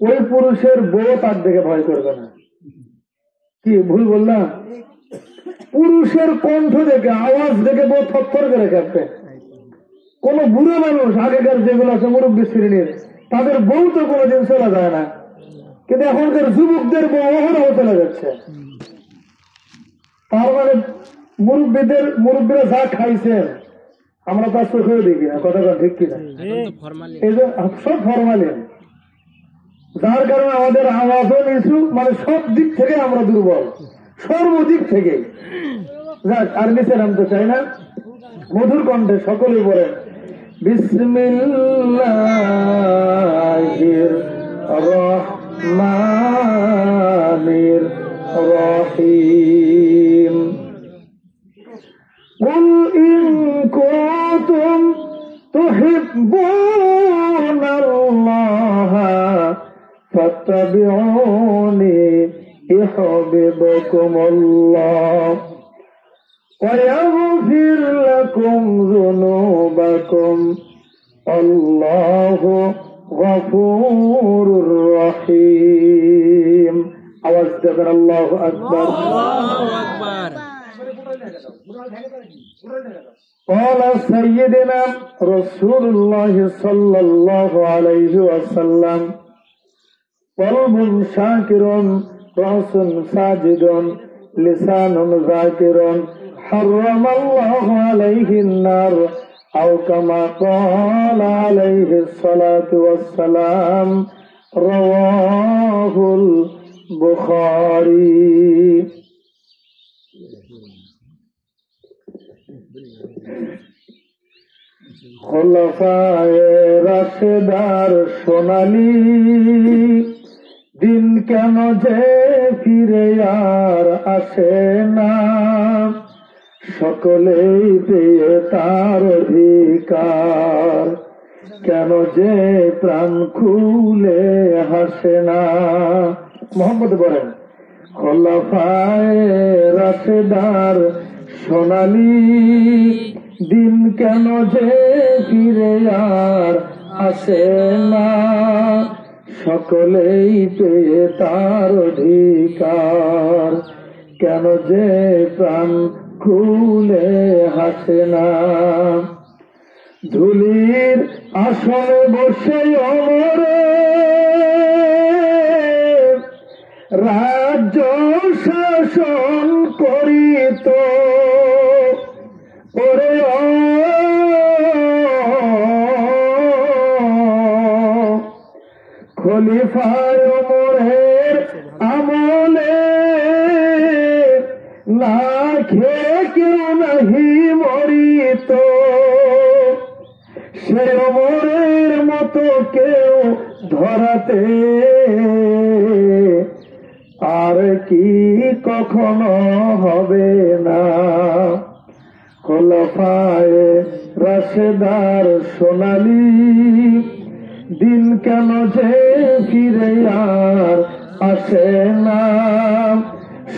ওই পুরুষের বউ তার দিকে ভয় করবে না। কি ভুল বললাম? পুরুষের কণ্ঠ দেখে, আওয়াজ দেখে বউ থরথর করে কাঁপবে। কোন বুড়ো মানুষ আগেকার যেগুলো আছে মুরব্বী শ্রেণীর, তাদের বউ তো কোনোদিন চলে যায় না, কিন্তু এখনকার যুবকদের বউ অহরহ চলে যাচ্ছে। তার মানে মুরব্বীরা যা খাইছেন আমরা তার চোখেও দেখি না, কথাটা ঠিক কিনা? এই যে সব ফরমালিন, যার কারণে আমাদের আওয়াজও নিচু, মানে সব দিক থেকে আমরা দুর্বল, সর্বদিক থেকে। যাক, আর নিচে নামতে চাই না, মধুর কণ্ঠে সকলে বলেন বিসমিল্লাহির রহমানির রহিম। কুল ইন কুনতুম তুহিব্বুনাল্লাহা ফাত্তাবিউনি ইউহিব্বুকুমুল্লাহ ওয়া ইয়াগফির লাকুম যুনুবাকুম আল্লাহু গফুরুর রহিম। আওয়াজ দেবেন আল্লাহু আকবার। আল্লাহু আকবার। قال سيدنا رسول الله صلى الله عليه وسلم قلب شاكر رأس ساجد لسان ذاكر حرم الله عليه النار أو كما قال عليه الصلاة والسلام رواه البخاري। খোলাফায়ে রাশেদার সোনালী দিন কেন যে ফিরে আর আসে না, সকলেই পেয়ে তার অধিকার, কেন যে প্রাণ খুলে হাসে না। মোহাম্মদ বলেন খোলাফায়ে রাশেদার সোনালী দিন কেন যে ফিরে আর আসে না, সকলেই পেয়ে তার অধিকার, কেন যে প্রাণ খুলে হাসে না। ধুলির আসনে বসে অমরে রাজ্য শাসন করিত, ওরে খলিফায় ওমরের আমলে না খেয়ে কেউ নাহি মরিত, সে ওমরের মতো কেউ ধরাতে আর কি কখনো হবে না। খোলাফায়ে রাশেদার সোনালী দিন কেন যে ফিরে আর আসে না,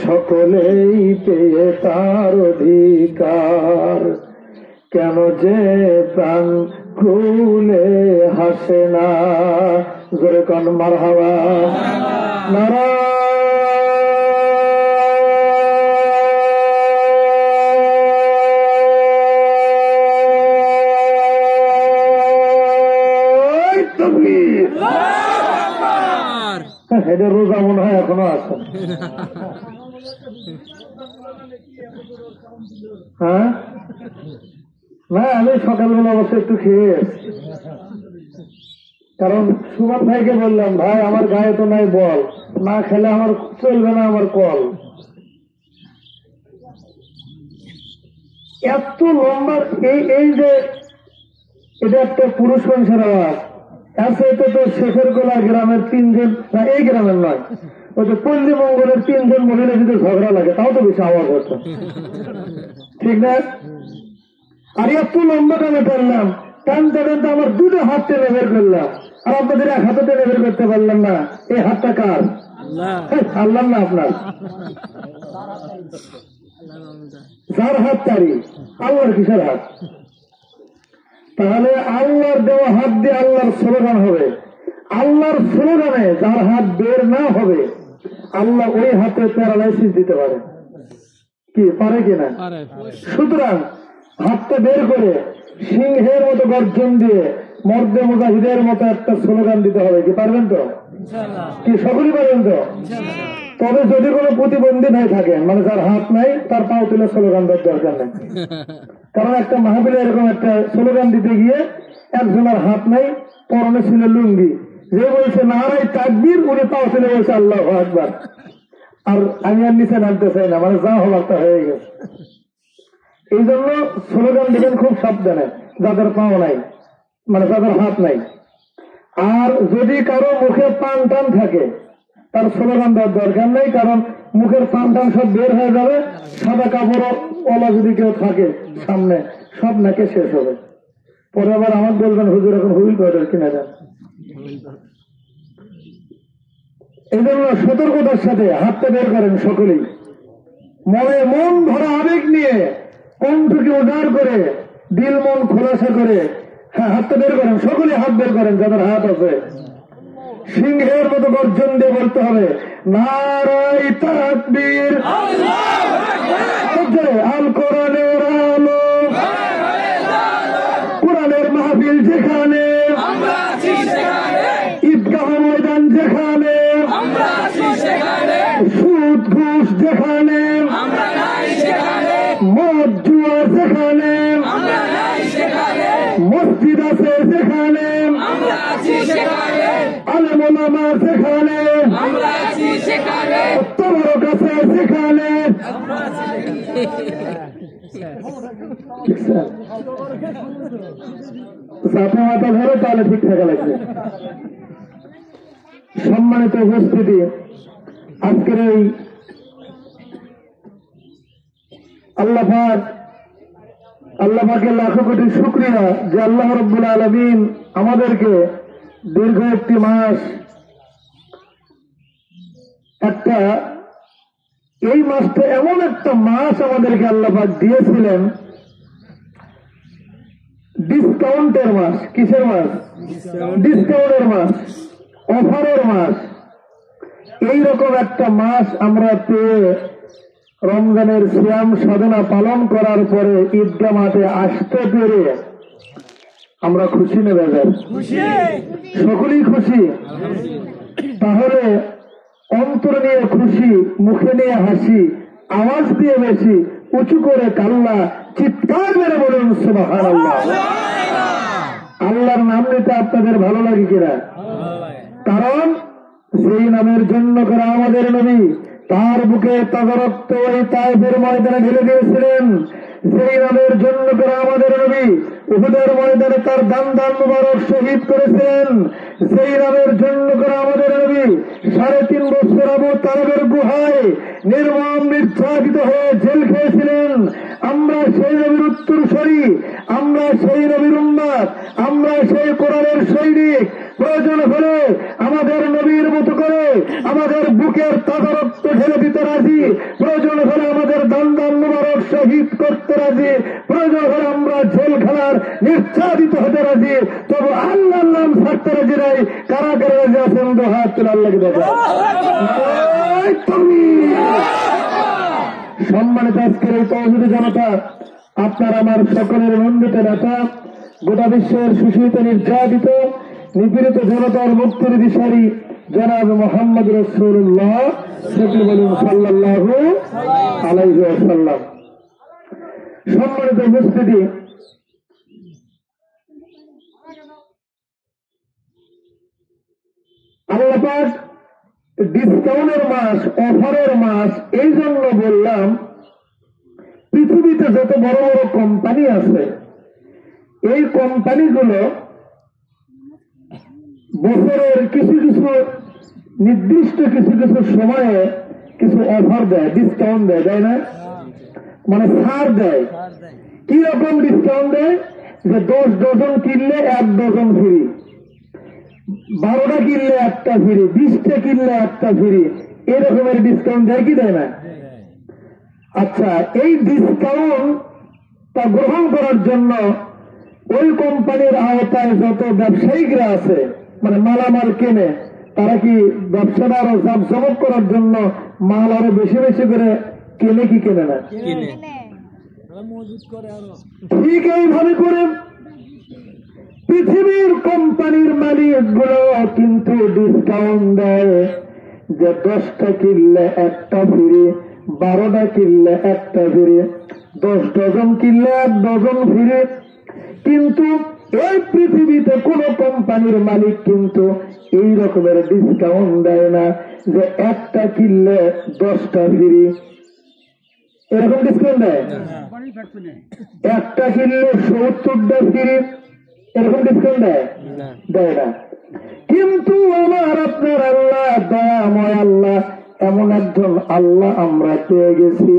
সকলেই পেয়ে তার অধিকার, কেন যে প্রাণ খুলে হাসে না। জোরে কোন মারহাবা। নারায়ণ এটা রোজা মনে হয় এখনো আছে। হ্যাঁ না, আমি সকালবেলা অবশ্য একটু খেয়ে এসছি, কারণ সুমন ভাইকে বললাম ভাই আমার গায়ে তো নাই বল, না খেলে আমার চলবে না আমার কল। এত লম্বা এই যে এটা একটা পুরুষ মানুষের আওয়াজ আছে, এটা তো শেখের গোলা গ্রামের তিনজন, না এই গ্রামের নয়, ওই যে পল্লী মঙ্গলের তিনজন মহিলা যদি ঝগড়া লাগে তাও তো বেশি আওয়াজ হতো, ঠিক না? আর এত লম্বা টানে টানলাম, টানতে টানতে আমার দুটো হাত টেনে বের করলাম, আর আপনাদের এক হাতে টেনে বের করতে পারলাম না। এই হাতটা কার? আল্লাহ না আপনার? যার হাত তারি, আল্লাহর কিসের হাত? তাহলে আল্লাহর দেওয়া হাত দিয়ে আল্লাহর স্লোগান হবে, আল্লাহর স্লোগানে যার হাত বের না হবে আল্লাহ ওই হাতে প্যারালাইসিস দিতে পারে, কি পারে কিনা? সুতরাং হাতটা বের করে সিংহের মতো গর্জন দিয়ে মর্দে মুজাহিদের মতো একটা স্লোগান দিতে হবে, কি পারবেন তো? কি সকলেই পারবেন তো? তবে যদি কোনো প্রতিবন্ধী নাই থাকেন, মানে যার হাত নাই তার পাও তুলে স্লোগান দেওয়ার দরকার নেই। কারণ একটা মাহফিলে এরকম একটা স্লোগান দিতে গিয়ে একজনের হাত নাই, পরনে ছিল লুঙ্গি, যে বলছে নারাই তাকবীর, উনি পাও তুলে বলছে আল্লাহু আকবার। আর আমি আর নিচে নামতে চাই না, মানে যা হবার তা হয়ে গেছে। এই জন্য স্লোগান দিবেন খুব সাবধানে, যাদের পাও নাই, মানে যাদের হাত নাই। আর যদি কারো মুখে পান টান থাকে তার স্লোগান দেওয়ার দরকার নেই, কারণ মুখের পান টান সব বের হয়ে যাবে। সাদা কাপড় ওলা যদি কেউ থাকে সামনে, সব নাকে শেষ হবে। পরে আবার আমার বলবেন হুজুর এখন হুইল পাউডার কিনে দেন। এই জন্য সতর্কতার সাথে হাতটা বের করেন সকলেই, মন ভরা আবেগ নিয়ে, কণ্ঠকে উজাড় করে, দিল মন খোলাসা করে, হ্যাঁ হাতটা বের করেন, সকলে হাত বের করেন যাদের হাত আছে। সিংহের মতো গর্জন দিয়ে বলতে হবে নারাই তাকবীর, আল কোরআনের আলো, কোরআনের মাহফিল যেখানে, ঈদগাহ ময়দান যেখানে, সুদ ঘুষ যেখানে, মদ জুয়া যেখানে, মসজিদ আছে যেখানে, আলেম ওলামা যেখানে, তবরক আছে যেখানে, সাথে মাথা ধরে তাহলে ঠিক থাকা লাগবে। সম্মানিত উপস্থিতি, আজকের এই আল্লাহ পাকের লাখো কোটি শুকরিয়া যে আল্লাহ রাব্বুল আলামিন আমাদেরকে দীর্ঘ একটি মাস এই মাসটা এমন একটা মাস আমাদেরকে আল্লাহ পাক দিয়েছিলেন, ডিসকাউন্টের মাস। কিসের মাস? ডিসকাউন্টের মাস, অফারের মাস। এইরকম একটা মাস আমরা পেয়ে রমজানের সিয়াম সাধনা পালন করার পরে ঈদগাহ মাঠে আসতে পেরে আমরা খুশি না বেজার? সকলেই খুশি। তাহলে অন্তর নিয়ে খুশি, মুখে নিয়ে হাসি, আওয়াজ দিয়ে বেশি উঁচু করে কাল্লা চিৎকার মেরে বলুন সুবহানাল্লাহ। আল্লাহর নাম নিতে আপনাদের ভালো লাগে কিনা? কারণ সেই নামের জন্য করে আমাদের নবী তার বুকে তাজা রক্ত ওই তায়েফের ময়দানে ঢেলে দিয়েছিলেন। সেই নামের জন্য করে আমাদের নবী উহুদের ময়দানে তার দান মুবারক শহীদ করেছিলেন। সেই নামের জন্য করে আমাদের নবী 3.5 বছর আবু তালেবের গুহায় নির্মম নির্যাতিত হয়ে জেল খেয়েছিলেন। আমরা সেই নবীর উত্তরসূরি, আমরা সেই নবীর উম্মত, আমরা সেই কোরআনের সৈনিক। প্রয়োজন হলে আমাদের নবীর মতো করে আমাদের বুকের তাজা রক্ত ঢেলে দিতে রাজি, প্রয়োজন হলে আমাদের দান মুবারক শহীদ করতে রাজি, প্রয়োজন হলে আমরা জেলখানার নির্যাতিত হতে রাজি, তবু আল্লাহর নাম ছাড়তে রাজি নাই। কারা কারা রাজি আছেন? তো হাত তুলে আল্লাহকে দেখা। সম্মানিত আজকের এই তৌহিদি জনতা, আপনার আমার সকলের মন্দিত নেতা, গোটা বিশ্বের শোষিত নির্যাতিত নিপীড়িত জনতার মুক্তির দিশারি জনাব মুহাম্মদ রাসূলুল্লাহ সাল্লাল্লাহু আলাইহি ওয়াসাল্লাম। সম্মানিত উপস্থিতি, আল্লাহ পাক ডিসকাউন্টের মাস, অফারের মাস এই জন্য বললাম, পৃথিবীতে যত বড় বড় কোম্পানি আছে এই কোম্পানিগুলো বছরের কিছু কিছু নির্দিষ্ট কিছু কিছু সময়ে কিছু অফার দেয়, ডিসকাউন্ট দেয়, তাই না? মানে ছাড় দেয়। কি রকম ডিসকাউন্ট দেয়? যে 10 ডজন কিনলে 1 ডজন ফ্রি, 12টা কিনলে 1টা ফ্রি, 20টা কিনলে 1টা ফ্রি, এরকমের ডিসকাউন্ট দেয় কি দেয় না? আচ্ছা, এই ডিসকাউন্টটা গ্রহণ করার জন্য ওই কোম্পানির আওতায় যত ব্যবসায়িকরা আছে মানে মালামাল কেনে, তারা কি ব্যবসাটা আরো জাঁকজমক করার জন্য মাল আরো বেশি বেশি করে কেনে কি কেনে না? ঠিক এইভাবে করে পৃথিবীর কোম্পানির মালিক গুলো কিন্তু ডিসকাউন্ট দেয় যে 10টা কিনলে একটা ফ্রি, 12টা কিনলে একটা ফ্রি, 10 ডজন কিনলে 1 ডজন ফ্রি। কিন্তু এই পৃথিবীতে কোন কোম্পানির মালিক কিন্তু এই রকমের ডিসকাউন্ট দেয় না যে একটা কিনলে 10টা ফ্রি, এরকম ডিসকাউন্ট দেয়। একটা কিনলে 70টা ফ্রি, এরকম ডিসকাউন্ট দেয় না। কিন্তু আমার আপনার আল্লাহ, দয়াময় আল্লাহ, এমন একজন আল্লাহ আমরা পেয়ে গেছি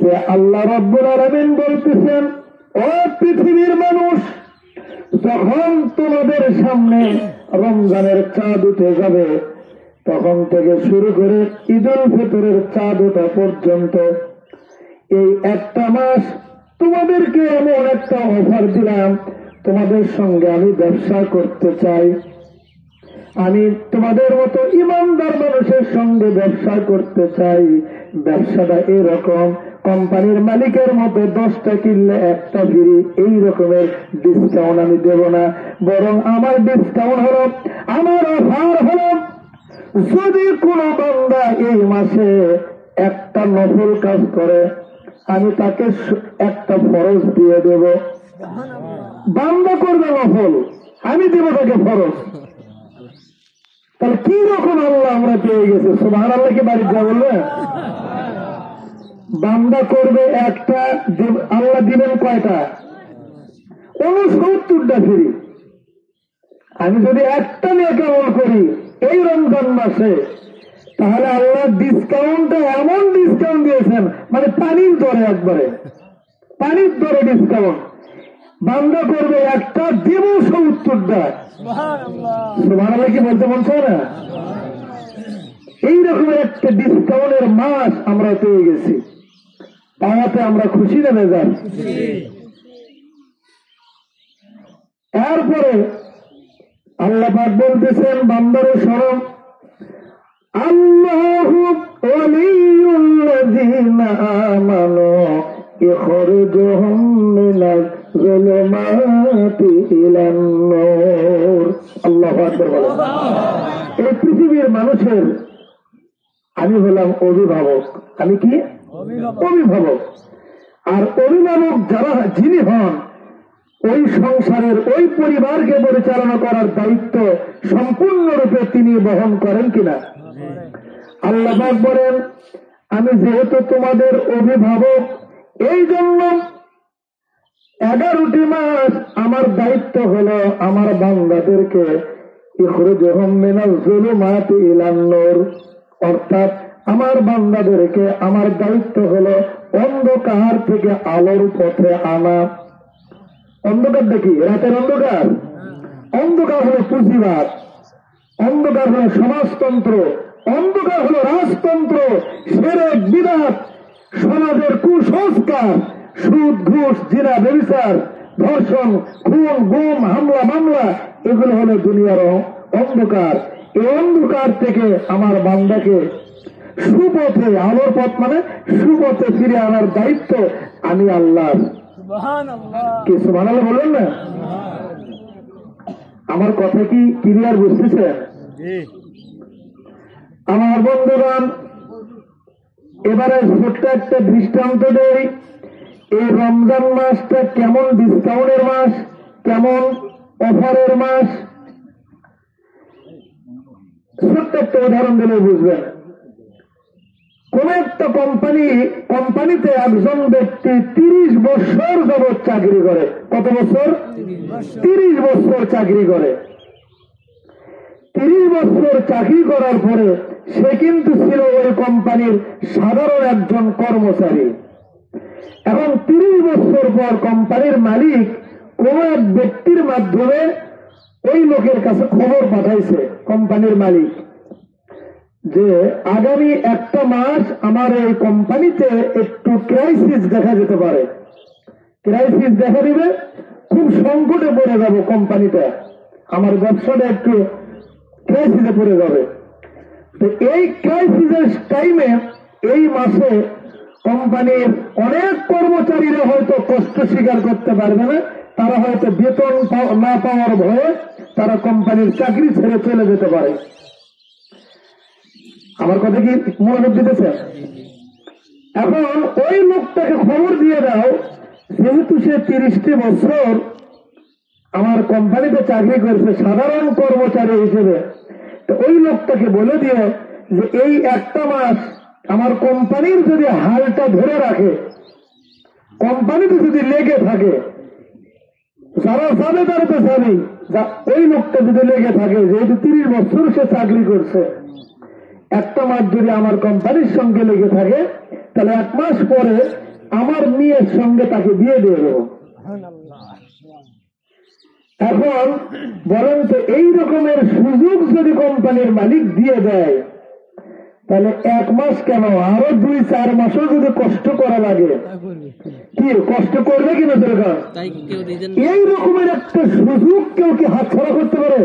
যে আল্লাহ রাব্বুল আলামিন বলতেছেন, ও পৃথিবীর মানুষ, যখন তোমাদের সামনে রমজানের চাঁদ উঠে যাবে, তখন থেকে শুরু করে ঈদুল ফিতরের চাঁদ ওঠা পর্যন্ত এই একটা মাস তোমাদেরকে এমন একটা অফার দিলাম, তোমাদের সঙ্গে আমি ব্যবসা করতে চাই, আমি তোমাদের মতো ইমানদার মানুষের সঙ্গে ব্যবসা করতে চাই। ব্যবসাটা এরকম, কোম্পানির মালিকের মতো 10টা কিনলে একটা ফ্রি, এই রকমের ডিসকাউন্ট আমি দেব না। বরং আমার ডিসকাউন্ট হলো, আমার অফার হলো, যদি কোনো বান্দা এই মাসে একটা নফল কাজ করে, আমি তাকে একটা ফরজ দিয়ে দেব। বান্দা করবে নফল, আমি দেব তাকে ফরজ। তাহলে কি রকম আল্লাহ আমরা পেয়ে গেছি! সুবহানাল্লাহ কি বাড়ির যা বলবে? বান্দা করবে একটা, আল্লাহ দিবেন কয়টা? 69টা ফ্রি। আমি যদি একটা নিয়ে কেমন করি এই রমজান মাসে, তাহলে আল্লাহ ডিসকাউন্টটা এমন ডিসকাউন্ট দিয়েছেন, মানে পানির দরে, একবারে পানির দরে ডিসকাউন্ট। বান্দা করবে একটা, দেব 70টা। সুবহানাল্লাহ কি বলতে মন চায় না? এই রকমের একটা ডিসকাউন্টের মাস আমরা পেয়ে গেছি, পাওয়াতে আমরা খুশি না বেজার? এরপরে আল্লাহ পাক বলতেছেন, বান্দারে শরণ, আল্লাহু ওয়ালিয়ুল্লাযীনা আমানু ইখরিজুহুম মিনাজ যুলুমাতি ইলান নূর। আল্লাহু আকবার বলেন। এই পৃথিবীর মানুষের আমি হলাম অভিভাবক। আমি কি? অভিভাবক। আর অভিভাবক যারা যিনি হন, ওই সংসারের ওই পরিবারকে পরিচালনা করার দায়িত্ব সম্পূর্ণরূপে তিনি বহন করেন কিনা? আল্লাহ পাক বলেন, আমি যেহেতু তোমাদের অভিভাবক, এই জন্য 11টি মাস আমার দায়িত্ব হলো আমার বান্দাদেরকে ইখরিজুহুম মিনাজ যুলুমাতি ইলান নূর, অর্থাৎ আমার বান্দাদেরকে আমার দায়িত্ব হলো অন্ধকার থেকে আলোর পথে আনা। অন্ধকার দেখি রাতের অন্ধকার, অন্ধকার হলো পুঁজিবাদ, অন্ধকার হলো সমাজতন্ত্র, অন্ধকার হলো রাজতন্ত্র, শিরক বিদআত, সমাজের কুসংস্কার, সুদ ঘুষ জিনা ব্যভিচার ধর্ষণ খুন গুম হামলা মামলা, এগুলো হলো দুনিয়ার অন্ধকার। এই অন্ধকার থেকে আমার বান্দাকে সুপথে, আলোর পথ মানে সুপথে ফিরে আনার দায়িত্ব আমি আল্লাহ। কি সুবহানাল্লাহ বললেন না? আমার কথা কি ক্লিয়ার বুঝতেছেন? আমার বন্ধুগণ, এবারে ছোট্ট একটা দৃষ্টান্ত দেই। এই রমজান মাসটা কেমন ডিসকাউন্টের মাস, কেমন অফারের মাস। ছোট্ট একটা উদাহরণ দিলে বুঝবেন। কোন একটা কোম্পানিতে একজন ব্যক্তি 30 বছর যাবৎ চাকরি করে। কত বছর? 30 বছর চাকরি করে। 30 বছর চাকরি করার পরে সে কিন্তু ছিল ওই কোম্পানির সাধারণ একজন কর্মচারী। এখন 30 বছর পর কোম্পানির মালিক কোন এক ব্যক্তির মাধ্যমে ওই লোকের কাছে খবর পাঠাইছে, কোম্পানির মালিক, যে আগামী একটা মাস আমার এই কোম্পানিতে একটু ক্রাইসিস দেখা যেতে পারে। ক্রাইসিস দেখা দিবে, খুব সংকটে পড়ে যাব কোম্পানিটা। আমার ব্যবসাটা একটু ক্রাইসিসে পড়ে যাবে। তো এই ক্রাইসিসের টাইমে এই মাসে কোম্পানির অনেক কর্মচারীরা হয়তো কষ্ট স্বীকার করতে পারবে না, তারা হয়তো বেতন না পাওয়ার ভয়ে তারা কোম্পানির চাকরি ছেড়ে চলে যেতে পারে। আমার কথা কি মনোযোগ দিতেছে? এখন ওই লোকটাকে খবর দিয়ে দাও, যেহেতু সে 30টি বছর আমার কোম্পানিতে চাকরি করেছে সাধারণ কর্মচারী হিসেবে, তো ওই লোকটাকে বলে দিও যে এই একটা মাস আমার কোম্পানির যদি হালটা ধরে রাখে, কোম্পানিতে যদি লেগে থাকে, যারা যাবে তারা তো যাবেই, ওই লোকটা যদি লেগে থাকে, যেহেতু 30 বছর সে চাকরি করছে, একটা মাস যদি আমার কোম্পানির সঙ্গে লেগে থাকে, তাহলে 1 মাস পরে আমার মেয়ের সঙ্গে তাকে বিয়ে দিয়ে দেবো। এখন বলেন তো, এই রকমের সুযোগ যদি কোম্পানির মালিক দিয়ে দেয়, তাহলে 1 মাস কেন, আরো 2-4 মাসও যদি কষ্ট করা লাগে, কি কষ্ট করবে কিনা দরকার? এই রকমের একটা সুযোগ কেউ কি হাতছাড়া করতে পারে?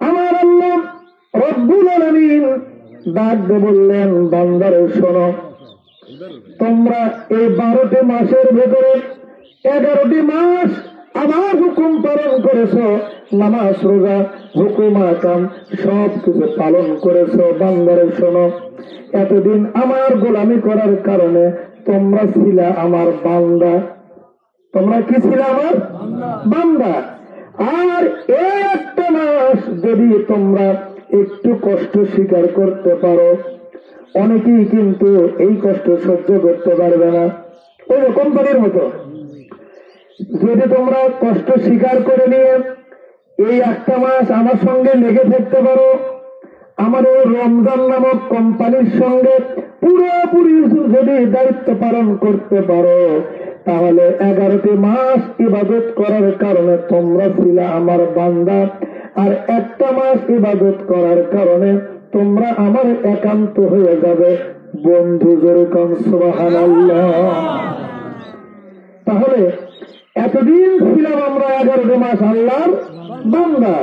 আমার আল্লাহ রব্বুল আলামিন ডাক দিয়ে বললেন, বান্দারে শোনো, তোমরা এই 12টি মাসের ভেতরে 11টি মাস আমার হুকুম পালন করেছ, নামাজ রোজা হুকুম আকাম সব কিছু পালন করেছ। বান্দারে শোনো, এতদিন আমার গোলামি করার কারণে তোমরা ছিলে আমার বান্দা। তোমরা কি ছিলে? আমার বান্দা। আর এই একটা মাস যদি তোমরা একটু কষ্ট স্বীকার করতে পারো, অনেকেই কিন্তু এই কষ্ট সহ্য করতে পারবে না, ওই কোম্পানির মতো। যদি তোমরা কষ্ট স্বীকার করে নিয়ে এই একটা মাস আমার সঙ্গে লেগে থাকতে পারো, আমার এই রমজান নামক কোম্পানির সঙ্গে পুরোপুরি যদি দায়িত্ব পালন করতে পারো, তাহলে 11টি মাস ইবাদত করার কারণে তোমরা ছিলে আমার বান্দা, আর একটা মাস ইবাদত করার কারণে তোমরা আমার একান্ত হয়ে যাবে বন্ধু। যেরকম সুবহানাল্লাহ। তাহলে এতদিন ছিলাম আমরা 11টি মাস আল্লাহর বান্দা,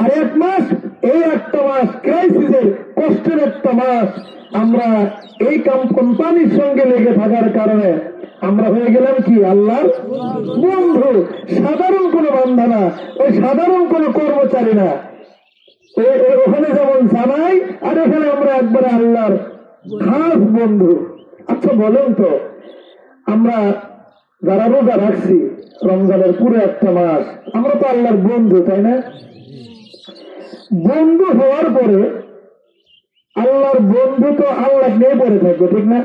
আর 1 মাস, এই একটা মাস ক্রাইসিসের কষ্টের একটা মাস আমরা এই কোম্পানির সঙ্গে লেগে থাকার কারণে আমরা হয়ে গেলাম কি? আল্লাহর বন্ধু। সাধারণ কোনো বান্দা না, ওই সাধারণ কোনো কর্মচারী না। ওখানে যেমন জানাই, আর এখানে আমরা একবারে আল্লাহর খাস বন্ধু। আচ্ছা বলেন তো, আমরা যারা রোজা রাখছি রমজানের পুরো একটা মাস, আমরা তো আল্লাহর বন্ধু, তাই না? বন্ধু হওয়ার পরে আল্লাহর বন্ধু তো আল্লাহ নিয়ে পড়ে থাকবে, ঠিক না?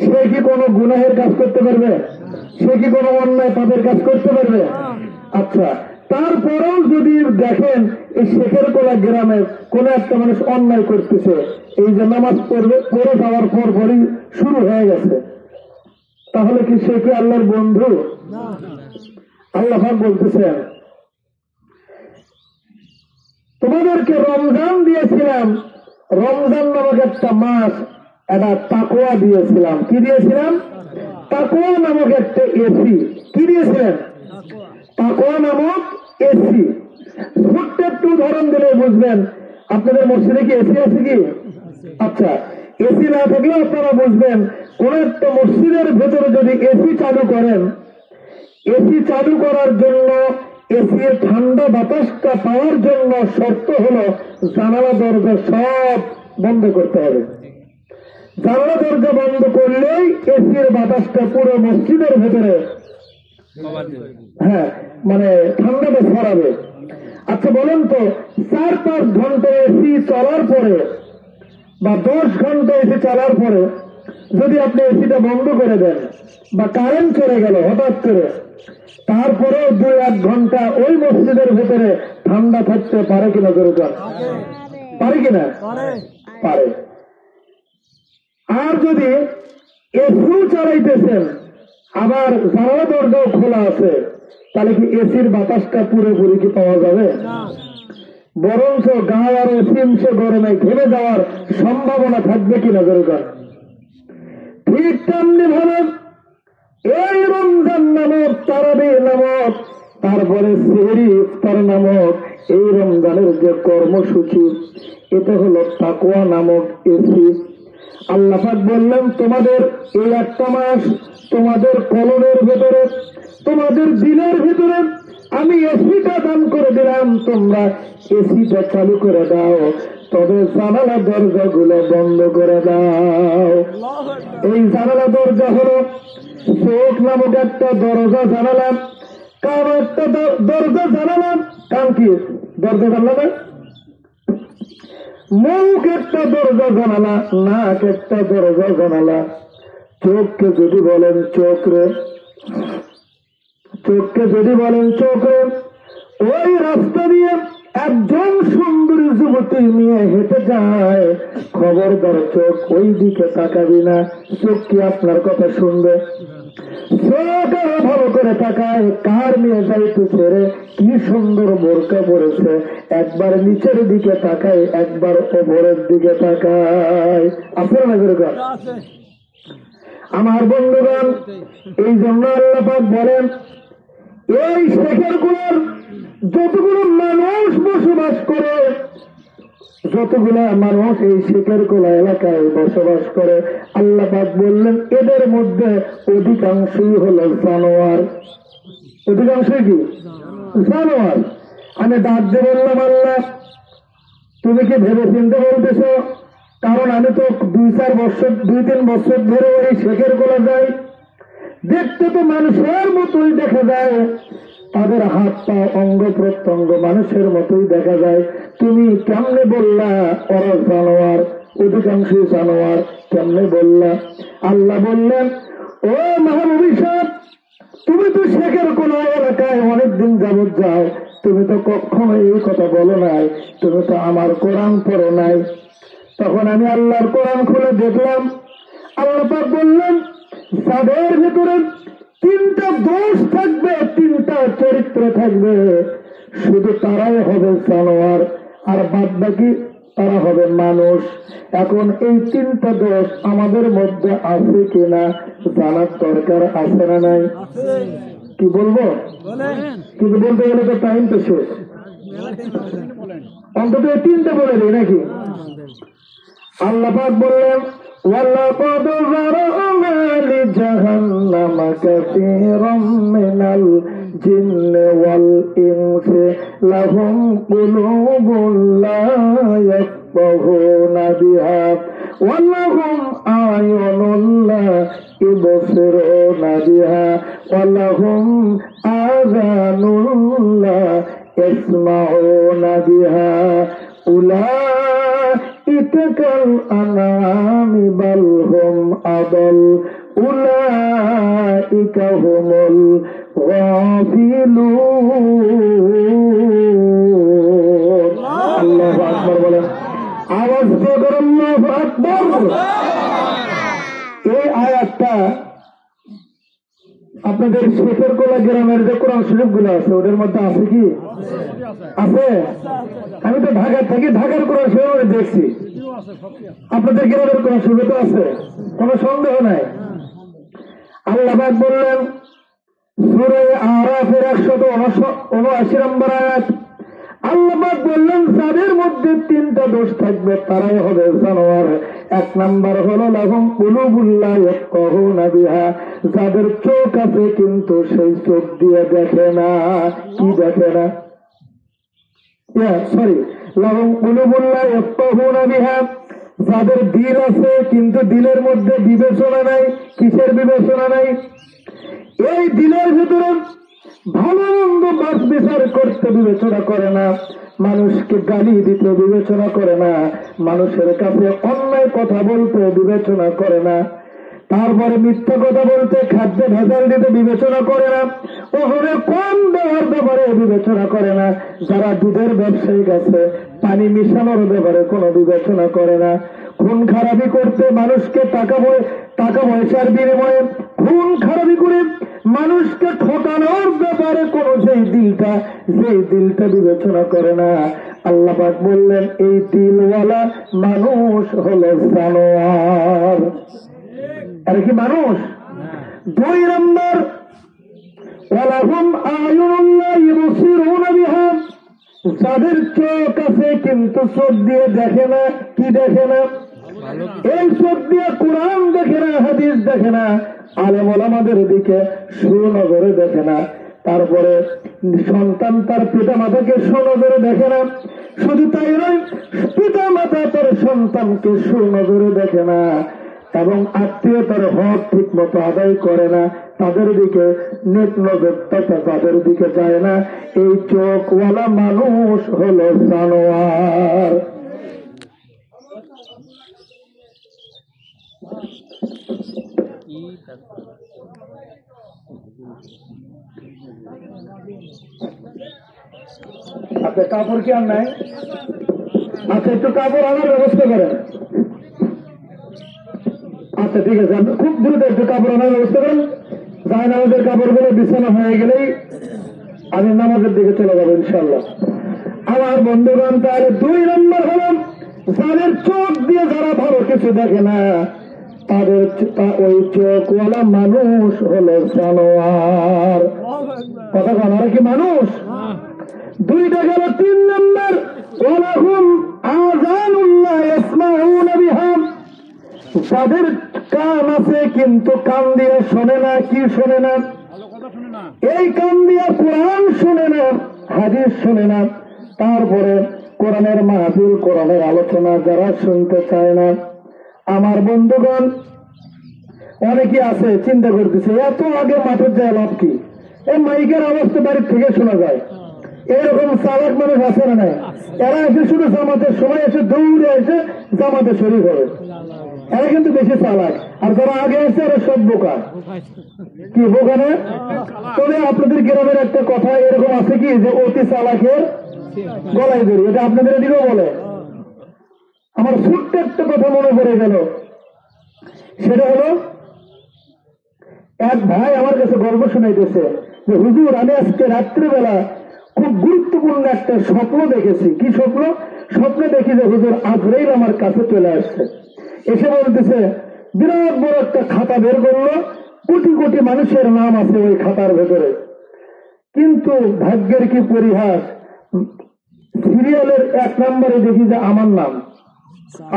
সে কি কোনো গুনাহের কাজ করতে পারবে? সে কি কোনো অন্যায় পাপের কাজ করতে পারবে? আচ্ছা, তারপরেও যদি দেখেন এই শেখেরকোলা গ্রামের কোন একটা মানুষ অন্যায় করতেছে, এই যে নামাজ পড়ে যাওয়ার পর পরই শুরু হয়ে গেছে, তাহলে কি সে কি আল্লাহর বন্ধু? আল্লাহ বলতেছেন, তোমাদেরকে রমজান দিয়েছিলাম, রমজান নামক একটা মাস, একটা তাকওয়া দিয়েছিলাম। কি দিয়েছিলাম? তাকওয়া নামক একটা এসি। কি দিয়েছিলেন? তাকওয়া নামক এসি। ছোট্ট একটু উদাহরণ দিলে বুঝবেন। আপনাদের মসজিদে কি এসি আছে কি? আচ্ছা, এসি না থাকলেও আপনারা বুঝবেন, কোন একটা মসজিদের ভেতরে যদি এসি চালু করেন, এসি চালু করার জন্য, এসির ঠান্ডা বাতাসটা পাওয়ার জন্য শর্ত হলো জানালা দরজা সব বন্ধ করতে হবে। জানালা দরজা বন্ধ করলেই এসির বাতাসটা পুরো মসজিদের ভেতরে মানে ঠান্ডাটা ছড়াবে। আচ্ছা বলেন তো, 4-5 ঘন্টা এসি চলার পরে বা 10 ঘন্টা এসি চালার পরে যদি আপনি এসিটা বন্ধ করে দেন বা কারেন্ট চলে গেল হঠাৎ করে, তারপরেও 2-1 ঘন্টা ওই মসজিদের ভেতরে ঠান্ডা থাকতে পারে কিনা? দরকার পারে কিনা? পারে। আর যদি এসিও চালাইতেছেন, আবার জানালা দরজাও খোলা আছে, তাহলে কি এসির বাতাসটা পুরোপুরি কি পাওয়া যাবে? বরঞ্চ গায়ে আরো হিমসে গরমে ঘেমে যাওয়ার সম্ভাবনা থাকবে কিনা? দরকার। ঠিক তেমনি ভাবে এই রমজান নামক, তারাবি নামক, তারপরে সেহরি ইফতার নামক এই রমজানের যে কর্মসূচি, এটা হলো তাকওয়া নামক এসি। আল্লাহ পাক বললেন, তোমাদের এই একটা মাস তোমাদের কলমের ভেতরে, তোমাদের দিলের ভিতরে আমি এসিটা দান করে দিলাম, তোমরা এসিটা চালু করে দাও, তবে জানালা দরজা গুলো বন্ধ করে দাও। এই জানালা দরজা হলো চোখ নামক একটা দরজা জানালাম, কান একটা দরজা জানালাম, কান কি দরজা জানালা, মুখ একটা দরজা জানালা, নাক একটা দরজা জানালা। চোখকে যদি বলেন চোখ রে, চোখকে যদি বলেন চোখ রে, ওই রাস্তা দিয়ে একজন সুন্দরী যুবতী নিয়ে হেঁটে যায়, খবরদার চোখ ওই দিকে তাকাবি না। চোখ কি আপনার কথা শুনবে? চোখ আরো ভালো করে তাকায়, কার নিয়ে যাইতেছে রে, কি সুন্দর বোরকা পড়েছে, একবার নিচের দিকে তাকায়, একবার ওপরের দিকে তাকায়। আপনার না এরকম? আমার বন্ধুগণ, এই জন্য আল্লাহ পাক বলেন, এই শেখের গুলোর যতগুলো মানুষ বসবাস করে, যতগুলা মানুষ এই শেখের কোলা এলাকায় বসবাস করে, আল্লাহ পাক বললেন এদের মধ্যে অধিকাংশই হলো জানোয়ার। অধিকাংশই কি জানোয়ার? আমি ডাক দিয়ে বললাম, আল্লাহ তুমি কি ভেবে চিনতে বলতেছ? কারণ আমি তো 2-4 বছর 2-3 বছর ধরে ওই শেখের কোলা যাই, দেখতে তো মানুষের মতোই দেখা যায়, তাদের হাত পা অঙ্গ প্রত্যঙ্গ মানুষের মতোই দেখা যায়। তুমি কেমনে বললা ওরা জানোয়ার? অধিকাংশই জানোয়ার, কেমনে বললা? আল্লাহ বললেন, ও মহানবী সাহেব, তুমি তো শেখের কোন এলাকায় অনেকদিন যাবৎ যাও, তুমি তো কখনো এই কথা বলো নাই, তুমি তো আমার কোরআন পড়ো নাই। তখন আমি আল্লাহর কোরআন খুলে দেখলাম, আল্লাহ পাক বললেন, যাদের ভিতরে 3টা দোষ থাকবে, 3টা চরিত্র থাকবে, শুধু তারাই হবে জানোয়ার, আর বাদ বাকি তারা হবে মানুষ। এখন এই 3টা দোষ আমাদের মধ্যে আছে কিনা জানার দরকার আছে না নাই? কি বলবো? কিন্তু বলতে গেলে তো টাইম তো শেষ, অন্তত এই 3টা বলে দিই নাকি? আল্লাহ পাক বললেন, وَلَقَدْ ذَرَأْنَا لِجَهَنَّمَ كَثِيرًا مِنَ الْجِنِّ وَالْإِنسِ لَهُمْ قُلُوبٌ لَا يَفْقَهُونَ بِهَا وَلَهُمْ أَعْيُنٌ لَا يُبْصِرُونَ بِهَا وَلَهُمْ آذَانٌ لَا يَسْمَعُونَ بِهَا أولئك كالأنعام بل هم أضل أولئك هم الغافلون الله أكبر বলেন, আওয়াজ দিয়ে বলেন আল্লাহু আকবার। এই আয়াতটা আপনাদের শেখের কোলা গ্রামের যে কোরআন শরীফ গুলো আছে ওদের মধ্যে আছে কি? আছে? আমি তো ঢাকা থেকে ঢাকার কোরআন শরীফ দেখছি, আপনাদের গ্রামের কোরআন শরীফ তো আছে, কোনো সন্দেহ নাই। আল্লাহ পাক বললেন সূরা আরাফের 179 নম্বর আয়াত, আল্লাহ পাক বললেন যাদের মধ্যে 3টা দোষ থাকবে তারাই হবে জানোয়ার। 1 নাম্বার হলো লাহুম কুলুবুল লা ইয়াফকাহুনা বিহা, যাদের চোখ আছে কিন্তু সেই চোখ দিয়ে দেখে না। কি দেখে না? লাহুম কুলুবুল লা ইয়াফকাহুনা বিহা, যাদের দিল আছে কিন্তু দিলের মধ্যে বিবেচনা নাই। কিসের বিবেচনা নাই? এই দিলের ভিতরে ভালো মন্দ বাস বিচার করতে বিবেচনা করে না, মানুষকে গালি দিতে বিবেচনা করে না, মানুষের কাছে অন্যায় কথা বলতে বিবেচনা করে না, তারপরে মিথ্যা কথা বলতে, খাদ্যে ভেজাল দিতে বিবেচনা করে না, ওখানে কম দেওয়ার ব্যাপারে বিবেচনা করে না, যারা দুধের ব্যবসায়ী আছে পানি মিশানোর ব্যাপারে কোনো বিবেচনা করে না, খুন খারাপি করতে মানুষকে টাকা পয়সার বিনিময়ে খুন খারাপি করে মানুষকে ঠকানোর ব্যাপারে কোনো যেই দিলটা বিবেচনা করে না। আল্লাহ পাক বললেন এই দিলওয়ালা মানুষ হলো জানোয়ার। আর কি মানুষ? দুই নম্বর ওয়ালাহুম আয়ুনুন লা ইবসিরুনা বিহা, যাদের চোখ আছে কিন্তু চোখ দিয়ে দেখে না। কি দেখে না? এই চোখ দিয়ে কোরআন দেখে না, হাদিস দেখে না, আলেম ওলামাদের দিকে সুনজরে দেখে না। তারপরে সন্তান তার পিতা মাতাকে সুনজরে দেখে না। শুধু তাই নয়, পিতা মাতা তার সন্তানকে সুনজরে দেখে না এবং আত্মীয়তার হক ঠিক মতো আদায় করে না, তাদের দিকে নেক নজরটা তাদের দিকে যায় না। এই চোখওয়ালা মানুষ হলো জানোয়ার। আপনার কাপড় কি আর নাই? আচ্ছা, একটু কাপড় আনার ব্যবস্থা করেন। আচ্ছা ঠিক আছে, আপনি খুব দ্রুত একটু কাপড় আনার ব্যবস্থা করেন। জায়নামাজের কাপড়গুলো বিছানা হয়ে গেলেই আমি নামাজের দিকে চলে যাবো ইনশাল্লাহ। আমার বন্ধুগণ, তাহলে দুই নম্বর হল যাদের চোখ দিয়ে যারা ভালো কিছু দেখে না, তাদের ওই চোখওয়ালা মানুষ হলো জানোয়ার। কথা বলা কি মানুষ? দুইটা গেল। তিন নম্বর ওয়ালাহুম আযানুন লা ইয়াসমাউনা বিহা, যাদের কান আছে কিন্তু কান দিয়ে শোনে না। কি শোনে না? এই কান দিয়ে কোরআন শোনে না, হাদিস শোনে না। তারপরে কোরআনের মাহফিল, কোরআনের আলোচনা যারা শুনতে চায় না। আমার বন্ধুগণ, অনেকে আছে চিন্তা করতেছে এত আগে মাঠের যায় লাভ কি? এই মাইকের আওয়াজ তো বাড়ির থেকে শোনা যায়। এরকম চালাক মানুষ আছে না নাই? এরা এসে শুধু জামাতের সময় এসে দৌড়ে এসে জামাতে শরীর হবে। এরা কিন্তু বেশি চালাক, আর যারা আগে এসে এরা সব বোকা। কি বোকা না? তবে আপনাদের গ্রামের একটা কথা এরকম আছে কি, যে অতি চালাকের গলায় দড়ি, এটা আপনাদের এদিকেও বলে। আমার ছোট্ট একটা কথা মনে পড়ে গেল, সেটা হলো এক ভাই আমার কাছে গল্প শোনাইতেছে যে হুজুর, আমি আজকে রাত্রিবেলা খুব গুরুত্বপূর্ণ একটা স্বপ্ন দেখেছি। কি স্বপ্ন? স্বপ্নে দেখি যে হুজুর আজরাইল আমার কাছে চলে আসছে। এসে বলতেছে, বিরাট বড় একটা খাতা বের করলো, কোটি কোটি মানুষের নাম আছে ওই খাতার ভেতরে, কিন্তু ভাগ্যের কি পরিহাস, সিরিয়ালের 1 নম্বরে দেখি যে আমার নাম।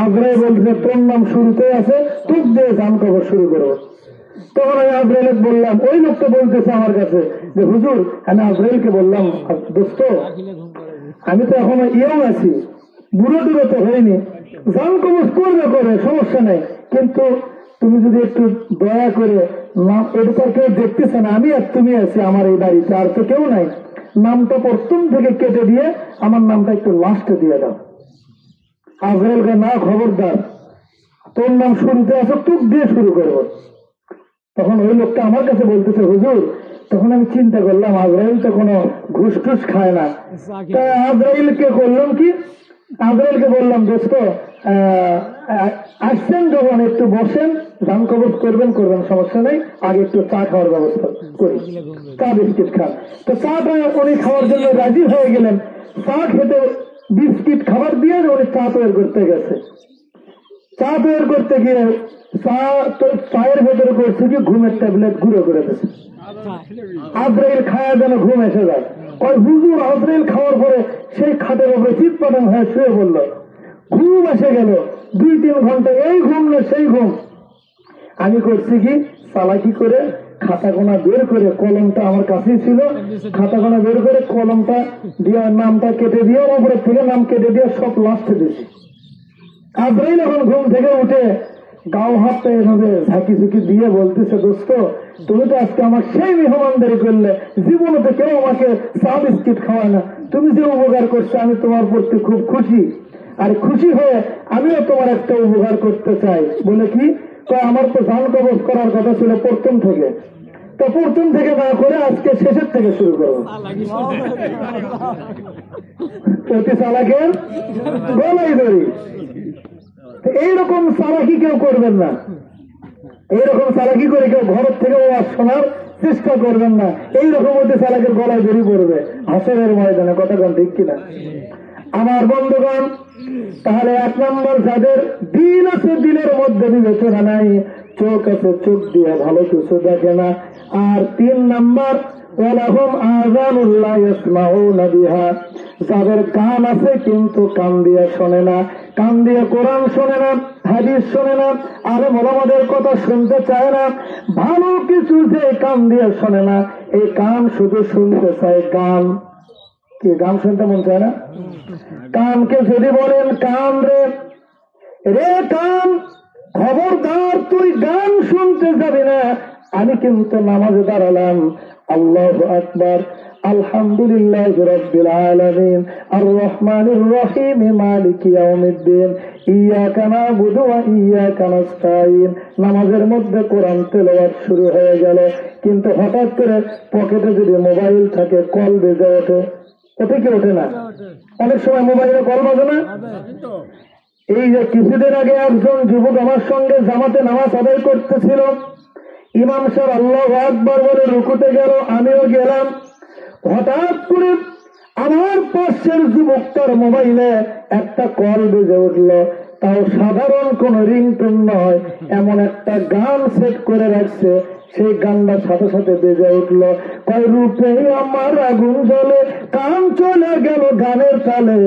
আজরাইল বলছে তোর নাম শুরুতে আছে, তুই দিয়ে জান কবর শুরু করবো। তখন আমি আজরাইলকে বললাম, ওই লোকটা বলতেছে আমার কাছে যে হুজুর, আমি আজরাইলকে বললাম, দোস্ত আমি তো এখনো ইয়েও আছি, বুড়ো টুড়ো তো হয়নি, জান কবর করবে করে সমস্যা নেই, কিন্তু তুমি যদি একটু দয়া করে নাম, এটা তো কেউ দেখতেছে না, আমি আর তুমি আছি আমার এই বাড়িতে, আর তো কেউ নাই, নামটা প্রথম থেকে কেটে দিয়ে আমার নামটা একটু লাস্টে দিয়ে দাও। আজরাইলকে না, খবরদার, তোর নাম শুরুতে আছে, তুই দিয়ে শুরু করবো। তখন ওই লোকটা আমার কাছে বলতেছে হুজুর, তখন আমি চিন্তা করলাম আজরাইল তো কোনো ঘুষ টুস খায় না, তা আজরাইলকে করলাম কি, আজরাইলকে বললাম দোস্ত আসছেন যখন একটু বসেন, ধান কবজ করবেন সমস্যা নেই, আগে একটু চা খাওয়ার ব্যবস্থা করি, চা বিস্কিট খান। তো চাটা উনি খাওয়ার জন্য রাজি হয়ে গেলেন। চা খেতে বিস্কিট খাবার দিয়ে উনি চা তৈরি করতে গেছে। চা তৈরি করতে গিয়ে চায়ের ভেতরে করছে কি ঘুমের ট্যাবলেট গুঁড়ো করে দিয়েছে। আজরাইল খায়া যেন ঘুম এসে যায়। ওই হুজুর আজরাইল খাওয়ার পরে সেই খাটের উপরে চিৎ পাটাং হয়ে শুয়ে পড়ল, ঘুম এসে গেল। 2-3 ঘন্টা এই ঘুম না সেই ঘুম। আমি করছি কি, চালাকি করে খাতা গোনা বের করে, কলমটা আমার কাছেই ছিল, খাতা গোনা বের করে কলমটা দিয়ে নামটা কেটে দিয়ে উপরে থেকে নাম কেটে দিয়ে সব লাস্টে দিয়েছি। আজরাইল এখন ঘুম থেকে উঠে গাও হাতটা এভাবে ঝাঁকি ঝুঁকি দিয়ে বলতেছে, দোস্ত তুমি তো আজকে আমার সেই মেহমানদারি করলে, জীবনে তো কেউ আমাকে চা বিস্কিট খাওয়ায় না, তুমি যে উপকার করছো আমি তোমার প্রতি খুব খুশি, আর খুশি হয়ে আমিও তোমার একটা উপকার করতে চাই। বলে কি, তো আমার তো জান কবজ করার কথা ছিল প্রথম থেকে, তো প্রথম থেকে না করে আজকে শেষের থেকে শুরু করবো। প্রতি চালাকের গলায় দড়ি। এইরকম চালাকি কেউ করবেন না, এইরকম চালাকি করে কেউ ঘরের থেকে ওয়াজ শোনার চেষ্টা করবেন না। এইরকম মধ্যে চালাকের গলায় দড়ি পড়বে হাসরের ময়দানে। কথা কোন ঠিক কিনা? আমার বন্ধুগণ, তাহলে 1 নম্বর, যাদের দিন আছে দিনের মধ্যে বিবেচনা নাই, চোখ আছে, চোখ দিয়ে ভালো কিছু দেখে না। আর 3 নাম্বার ওয়ালাহুম আযানুল্লাহ ইয়াসমাউনা বিহা, যাদের কান আছে কিন্তু কান দিয়ে শোনে না, কান দিয়ে কোরআন শোনে না, হাদিস শোনে না, আলেম ওলামাদের কথা শুনতে চায় না, ভালো কিছু যে কান দিয়ে শোনে না, এই কান শুধু শুনতে চায় গান। কি গান শুনতে মন চায় না? কানকে যদি বলেন কান রে, রে কান, খবরদার তুই গান শুনতে যাবি না, আমি কিন্তু নামাজে দাঁড়ালাম, আল্লাহু আকবার, আলহামদুলিল্লাহি রাব্বিল আলামিন, আর রহমানির রহিম, মালিকি ইয়াউমিদ্দিন, ইয়াকা না'বুদু ওয়া ইয়াকা নাস্তাঈন। নামাজের মধ্যে কোরআন তেলাওয়াত শুরু হয়ে গেল, কিন্তু হঠাৎ করে পকেটে যদি মোবাইল থাকে, কল বেজে ওঠে। ওঠে কি ওঠে না? অনেক সময় মোবাইলে কল বাজে না? এই যে কিছুদিন আগে একজন যুবক আমার সঙ্গে জামাতে নামাজ আদায় করতেছিল, ইমাম সাহেব আল্লাহু আকবার বলে রুকুতে গেল, আমিও গেলাম। হঠাৎ করে আমার পাশের যুবকটার মোবাইলে একটা কল বেজে উঠল, তাও সাধারণ কোন রিংটোন নয়, এমন একটা গান সেট করে রাখছে, সেই গানটা সাথে সাথে বেজে উঠল, কয় রূপে আমার আগুন জ্বলে, কান চলে গেল গানের তালে,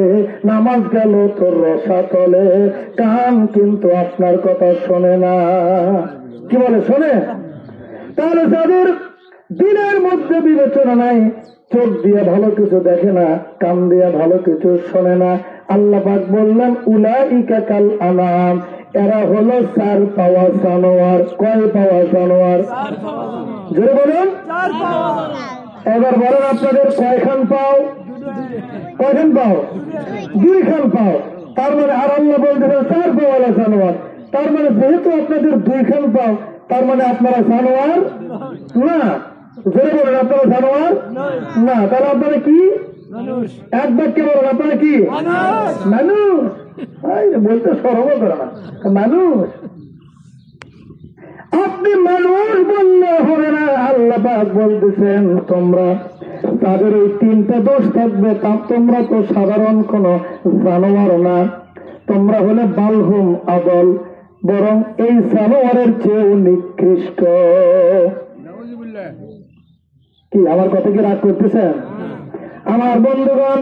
নামাজ গেল তোর রসা তলে, কান কিন্তু আপনার কথা শোনে না। কি বলে? শোনে। তাহলে যাদের দিনের মধ্যে বিবেচনা নাই, চোখ দিয়ে ভালো কিছু দেখে না, কান দিয়ে ভালো কিছু শোনে না, আল্লাহ পাক বললেন উলাইকা কাল আনাম, এরা হলো 4 পাওয়া জানোয়ার। কয় পাওয়া জানোয়ার? জোরে বলুন। এবার বলেন আপনাদের কয়খান পাও? কয়খান পাও? 2 খান পাও। তার মানে আর আল্লাহ বলতেছেন 4 পাওয়ালা জানোয়ার। তার মানে যেহেতু আপনাদের 2 খান পাও, তার মানে আপনারা জানোয়ার না। জোরে বলেন, আপনারা জানোয়ার না। তাহলে আপনারা কি? এক বাক্যে বলেন, আপনারা কি? মানুষ। বলতে সরব করে না, মানুষ। আপনি মানুষ বললে হবে না। আল্লাহ পাক বলতেছেন তোমরা, তাদের ওই 3টা দোষ থাকবে, তা তোমরা তো সাধারণ কোন জানোয়ার না, তোমরা হলে বালহুম আদল, বরং এই জানোয়ারের চেয়েও নিকৃষ্ট। কি আমার কথা কি রাগ করতেছেন? আমার বন্ধুগণ,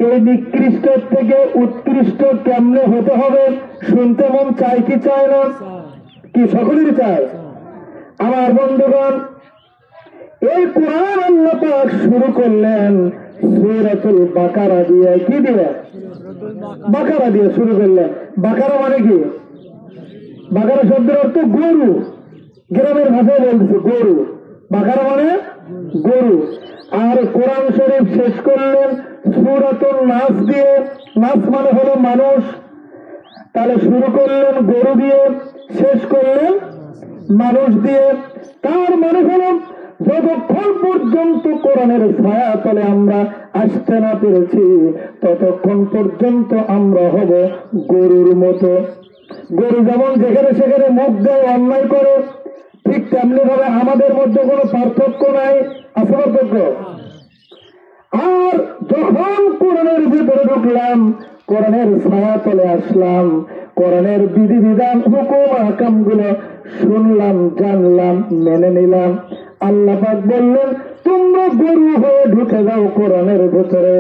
এই নিকৃষ্ট থেকে উৎকৃষ্ট কেমনে হতে হবে শুনতে মন চায় কি চায় না? কি সকলেরই চায়? আমার বন্ধুগণ, এই কোরআন আল্লাহ পাক শুরু করলেন সূরাতুল বাকারা দিয়ে। কি দিয়ে? বাকারা দিয়ে শুরু করলেন। বাকারা মানে কি? বাকারা শব্দের অর্থ গরু, গ্রামের ভাষায় বলতেছে গরু। বাকারা মানে গরু। আর কোরআন শরীফ শেষ করলেন সূরাতুন নাস দিয়ে। নাস মানে হলো মানুষ। তাহলে শুরু করলেন গরু দিয়ে, শেষ করলেন মানুষ দিয়ে। তার মানে হলো যতক্ষণ পর্যন্ত কোরআনের ছায়া তলে আমরা আসতে না পেরেছি, ততক্ষণ পর্যন্ত আমরা হব গরুর মতো। গরু যেমন যেখানে সেখানে মুখ দেয়, অন্যায় করে, ঠিক তেমনি ভাবে আমাদের মধ্যে কোনো পার্থক্য নাই। আছে পার্থক্য? আর যখন কোরআনের ভিতরে ঢুকলাম, কোরআনের ছায়া তলে আসলাম, কোরআনের বিধিবিধান হুকুম আহকাম গুলো শুনলাম, জানলাম, মেনে নিলাম, আল্লাহ পাক বললেন তোমরা গরু হয়ে ঢুকে যাও কোরআনের ভিতরে।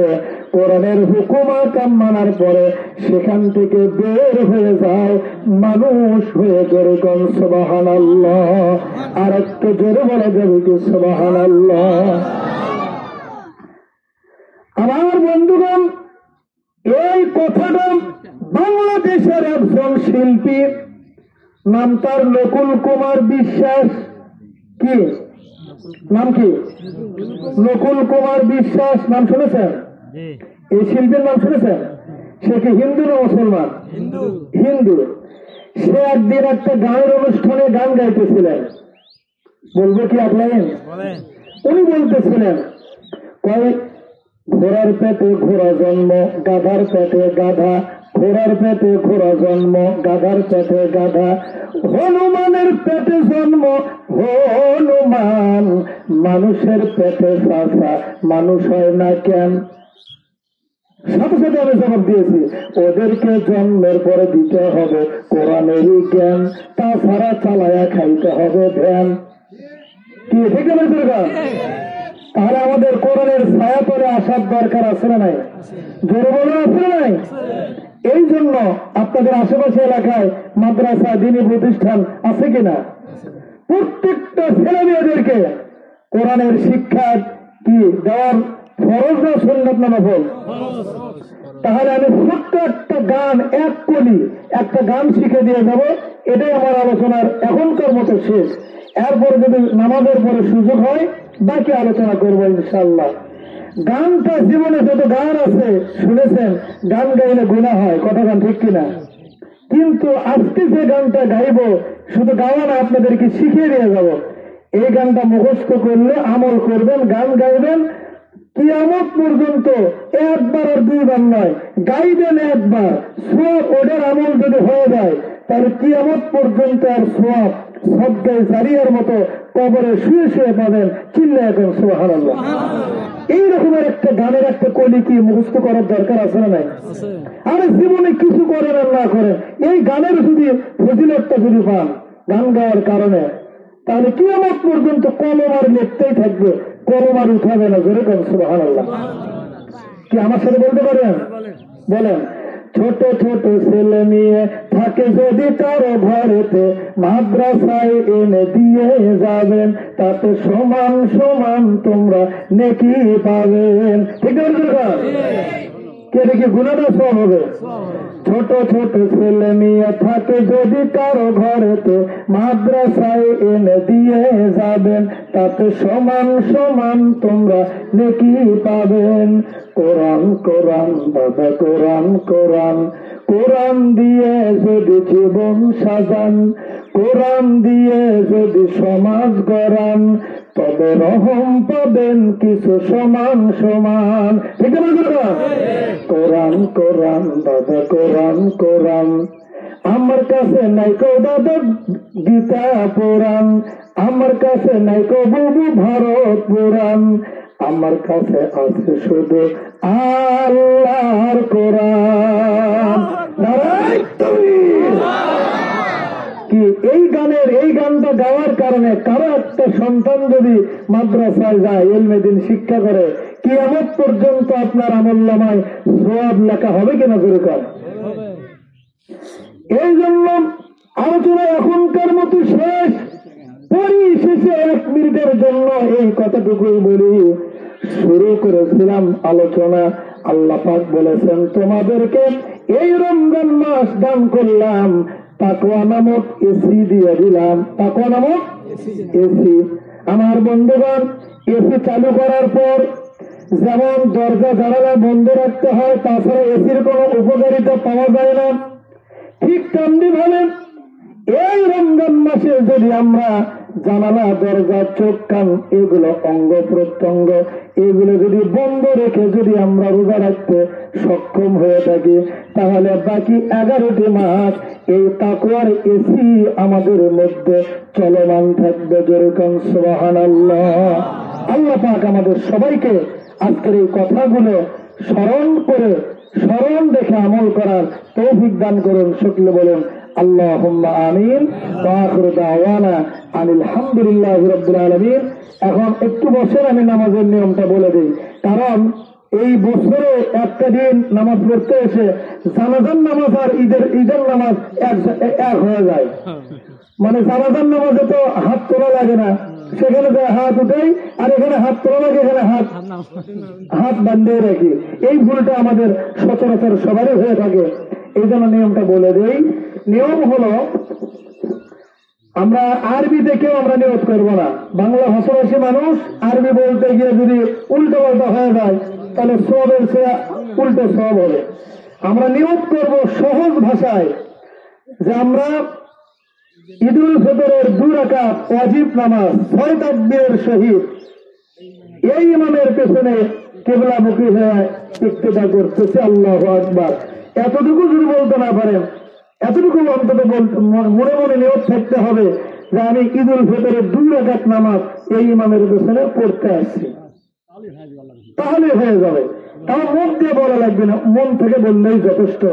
কোরআনের হুকুম আহকাম মানার পরে সেখান থেকে বের হয়ে যাও মানুষ হয়ে। জোরে কোন সুবহানাল্লাহ। আর একটু জোরে বলা যাবে কি সুবহানাল্লাহ? আমার বন্ধুগণ, এই কথাটা বাংলাদেশের একজন শিল্পী, নাম তার নকুল কুমার বিশ্বাস। কি নাম? কি? নকুল কুমার বিশ্বাস। নাম শুনেছেন? এই শিল্পীর নাম শুনেছেন? সে কি হিন্দু না মুসলমান? হিন্দু। সে একদিন একটা গানের অনুষ্ঠানে গান গাইতেছিলেন। বলবো কি আপনার? উনি বলতেছিলেন, কয় ঘোড়ার পেটে ঘোড়া জন্ম, গাধার পেটে গাধা, ঘোড়ার পেটে ঘোড়া জন্ম, গাধার পেটে গাধা, হনুমানের পেটে জন্ম হনুমান, মানুষের পেটে চাষা, মানুষ হয় না কেন? সাথে সাথে আমি জবাব দিয়েছি, ওদেরকে জন্মের পরে দিতে হবে কোরআনেরই জ্ঞান, তাছাড়া চালায়া খাইতে হবে ধ্যান। কি ঠিক আছে দরকার? তাহলে আমাদের কোরআনের ছায়া তলে আসার দরকার আছে না নাই? জোরে বলে আছে না নাই? এই জন্য আপনাদের আশেপাশে এলাকায় মাদ্রাসা দ্বীনি প্রতিষ্ঠান আছে কিনা? প্রত্যেকটা ছেলে মেয়েদেরকে কোরআনের শিক্ষা কি দেওয়ার ফরজ না সুন্নাত না নফল? তাহলে আমি ছোট্ট একটা গান, এক কলি একটা গান শিখে দিয়ে যাব। এটাই আমার আলোচনার এখনকার মতো শেষ। এরপরে যদি নামাজের পরে সুযোগ হয় বাকি আলোচনা করবো ইনশাল্লাহ। গানটা জীবনে যত গান আছে শুনেছেন, গান গাইলে গুনাহ হয়, কথা গান ঠিক কিনা? কিন্তু আজকে যে গানটা গাইব শুধু গাওয়া না, আপনাদেরকে শিখিয়ে দিয়ে যাব। এই গানটা মুখস্থ করলে আমল করবেন, গান গাইবেন, কিয়ামত পর্যন্ত একবার আর দুইবার নয়, গাইবেন একবার। সোয়াব ওদের আমল যদি হয়ে যায় তাহলে কিয়ামত পর্যন্ত আর সোয়াব সবগাই জারিয়ার মতো কবরে শুয়ে শুয়ে পাবেন। চিল্লা এখন সুবহানাল্লাহ। এই রকমের একটা গানের একটা কলি কি মুখস্থ করার দরকার আছে না নাই? আরে জীবনে কিছু করেন আর না করেন, এই গানের যদি ফজিলতটা যদি পান গান গাওয়ার কারণে, তাহলে কিয়ামত পর্যন্ত কলম আর লিখতেই থাকবে, কলম আর উঠাবে না। জোরে কোন সুবহানাল্লাহ। কি আমার সাথে বলতে পারেন? বলেন। ছোট ছোট ছেলে মেয়ে থাকে যদি কারো ঘরেতে, মাদ্রাসায় এনে দিয়ে যাবেন, তাতে সমান সমান তোমরা নেকি পাবেন। ঠিক আছে? কে দেখি গুনাহটা সব হবে। ছোট ছোট ছেলে মেয়ে থাকে যদি কারো ঘরেতে, মাদ্রাসায় এনে দিয়ে যাবেন, তাতে সমান সমান তোমরা নেকি পাবেন। কোরআন কোরআন বাবা কোরআন কোরআন, কোরআন দিয়ে যদি জীবন সাজান, কোরআন দিয়ে যদি সমাজ গড়ান, তবে রহম পাবেন কিছু সমান সমান। ঠিক আছে? কোরআন কোরআন দাদা কোরআন কোরআন, আমার কাছে নাই কো দাদা গীতা পুরাণ, আমার কাছে নাই কো বুবু ভারত পুরাণ, আমার কাছে আছে শুধু আল্লাহর কোরআন। নারায়ে তাকবীর। কি এই গানটা গাওয়ার কারণে কারো একটা সন্তান যদি মাদ্রাসায় যায়, ইলমে দ্বীন শিক্ষা করে, কিয়ামত পর্যন্ত আপনার আমলনামায় সওয়াব লেখা হবে কিনা? জোরে কর। এই জন্য আলোচনা এখনকার মতো শেষ। পরিশেষে 1 মিনিটের জন্য এই কথাটুকুই বলি। শুরু করেছিলাম আলোচনা, আল্লাহ পাক বলেছেন তোমাদেরকে এই রমজান মাস দান করলাম, তাকওয়া নামক এসি দিয়ে দিলাম। তাকওয়া নামক এসি। আমার বন্ধুগণ, এসি চালু করার পর যেমন দরজা জানালা বন্ধ রাখতে হয়, তাছাড়া এসির কোনো উপকারিতা পাওয়া যায় না, ঠিক তেমনি ভাবে এই রমজান মাসে যদি আমরা জানালা দরজা চোখ কান এগুলো অঙ্গ প্রত্যঙ্গ এগুলো যদি বন্ধ রেখে যদি আমরা রোজা রাখতে সক্ষম হয়ে থাকি, তাহলে বাকি 11টি মাস এই তাকওয়ার এসি আমাদের মধ্যে চলমান থাকবে। যেরকম সুবহানাল্লাহ। আল্লাহ পাক আমাদের সবাইকে আজকের এই কথাগুলো স্মরণ দেখে আমল করার তৌফিক দান করুন। সকলে বলুন আল্লাহুম্মা আমিন। ওয়া আখিরু দাওয়ানা আনিল হামদুলিল্লাহি রাব্বিল আলামিন। এখন একটু বছর আমি নামাজের নিয়মটা বলে দিই, কারণ এই বছরে একটা দিন নামাজ পড়তে এসে জানাজার নামাজ আর ঈদের নামাজ এক হয়ে যায়। মানে জানাজার নামাজে তো হাত তোলা লাগে না, সেখানে যে হাত উঠাই, আর এখানে হাত তোলা লাগে, এখানে হাত বান্ধিয়ে রাখি। এই ভুলটা আমাদের সচরাচর সবারই হয়ে থাকে। এই জন্য নিয়মটা বলে দেই। নিয়ম হলো, আমরা আরবিতে কেউ আমরা নিয়ত করবো না। বাংলা ভাষাভাষী মানুষ আরবি বলতে গিয়ে যদি উল্টো পাল্টা হয়ে যায় তাহলে সবের সে উল্টো সব হবে। আমরা নিয়ত করব সহজ ভাষায় যে আমরা ঈদুল ফিতরের 2 রাকাত ওয়াজিব নামাজ 6 তাকবীরের সহিত এই ইমামের পেছনে কিবলামুখী হয়ে ইক্তেদা করতেছে। আল্লাহু আকবার। এতটুকু যদি বলতে না পারেন, এতটুকু অন্তত মনে মনে নিয়ত থাকতে হবে যে আমি ঈদুল ফিতরের 2 রাকাত নামাজ এই ইমামের পেছনে পড়তে আসছি, তাহলে হয়ে যাবে। তাও মুখ দিয়ে বলা লাগবে না, মন থেকে বললেই যথেষ্ট।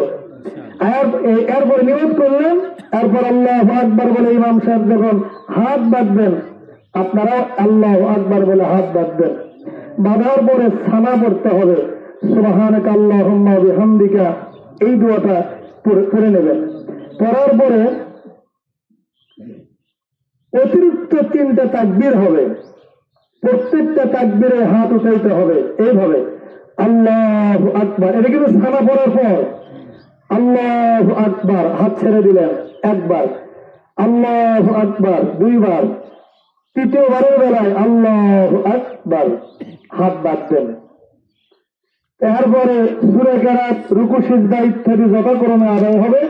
এরপর নিয়ত করলেন, এরপর আল্লাহু আকবার বলে ইমাম সাহেব যখন হাত বাঁধবেন, আপনারাও আল্লাহু আকবার বলে হাত বাঁধবেন। বাঁধার পরে সানা পড়তে হবে, সুবহানাকা আল্লাহুম্মা ওয়া বিহামদিকা, এই দোয়াটা পড়ে নেবেন। পড়ার পরে অতিরিক্ত 3টা তাকবীর হবে, প্রত্যেকটা তাকবীরে হাত উঠাইতে হবে এইভাবে, আল্লাহু আকবার। এটা কিন্তু সানা পড়ার পর আল্লাহু আকবার, হাত ছেড়ে দিলেন একবার, আল্লাহু আকবার 2 বার, তৃতীয়বারের বেলায় আল্লাহু আকবার, হাত বাঁধবেন। এরপরে সূরা কেরাত, রুকু সিজদা ইত্যাদি যথাক্রমে আদায় হবে।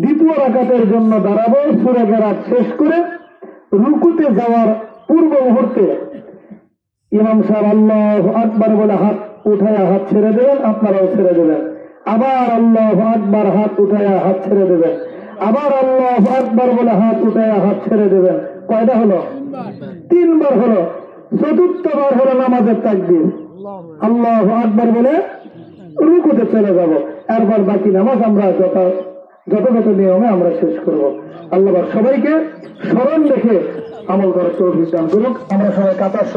দ্বিতীয় রাকাতের জন্য দাঁড়াবো, সূরা কেরাত শেষ করে রুকুতে যাওয়ার পূর্ব মুহূর্তে ইমাম সাহেব আল্লাহু আকবার বলে হাত উঠায়া হাত ছেড়ে দেবেন, আপনারাও ছেড়ে দেবেন। আবার আল্লাহু আকবার, হাত উঠায়া হাত ছেড়ে দেবেন। আবার আল্লাহু আকবার বলে হাত উঠায়া হাত ছেড়ে দেবেন। কয়টা হলো? 3 বার হলো। চতুর্থবার হলো নামাজের তাকবীর, আল্লাহু আকবার বলে রুকুতে চলে যাব। এরপর বাকি নামাজ আমরা যথাযথ নিয়মে আমরা শেষ করব। আল্লাহ সবাইকে স্মরণ রেখে আমল করার তৌফিক দান করুক। আমরা সবাই কাতার